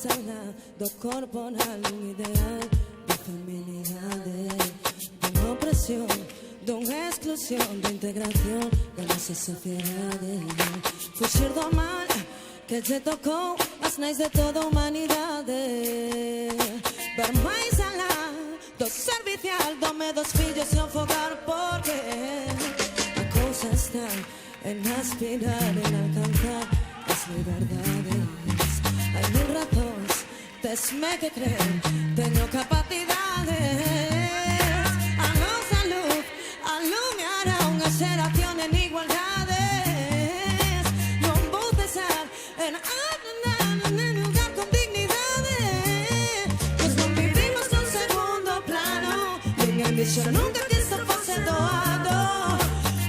salado corporal, un ideal de feminidade, de non opresión, dunha exclusión, de integración da nosa sociedade. Fuxir do mal que lle tocou as nais de toda a humanidade, ver máis alá do servicial, do medo dos fillos e o fogar, porque a cousa está en aspirar, en alcanzar as liberdades. Hai mil razóns, tesme que creer, teño capacidades. A nosa luz alumiará unha xeración en igualdades. Non vou cesar en lugar con dignidade. Pois non vivimos nun segundo plano, ninguén dixo nunca que isto fose doado.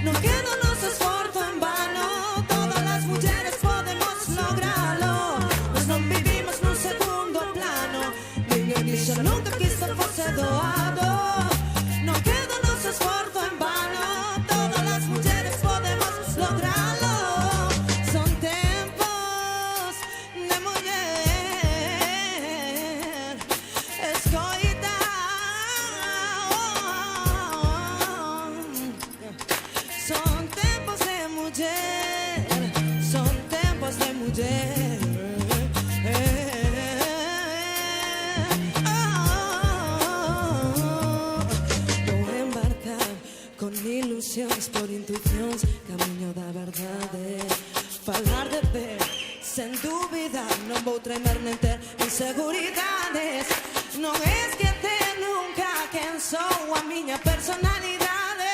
Non queda o noso esforzo en vano, todas as mulleres podemos logralo. Pois non vivimos nun segundo plano, ninguén dixo nunca que isto fose doado. Non queda o noso esforzo en vano, todas as mulleres podemos logralo. Son tempos de muller, escoita. Son tempos de muller, son tempos de muller. Vou embarcar con ilusións, por intuicións, camiño da verdade. Falar de ver, sen dúbida, non vou tremer nen ter inseguridades. Non esquecer nunca quen sou, a miña personalidade.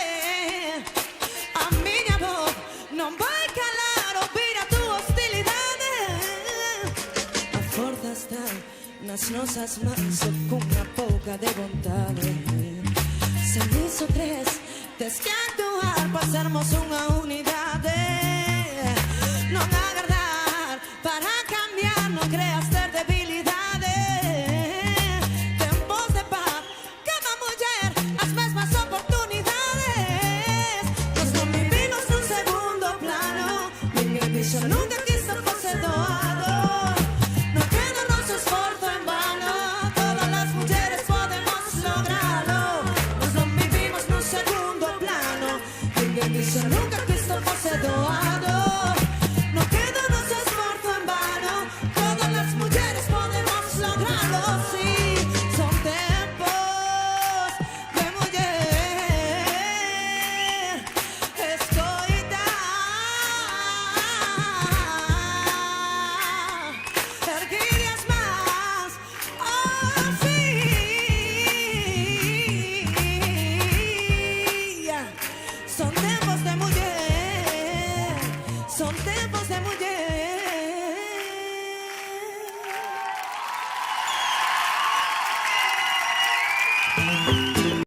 A miña voz non vai calar, ouvir a túa hostilidade. A forza está nas nosas mans, só cunha pouca de vontade. Sen iso tres, tes que actuar para sermos unha unidade. Non agardar para cambiar, non creas ter debilidade. Tempos de paz, cada muller as mesmas oportunidades. Nós non vivimos nun segundo plano, ninguén dixo nunca que isto fose doado. Non queda o noso esforzo en vano, todas as mulleres podemos logralo. Nós non vivimos nun segundo plano, ninguén dixo nunca que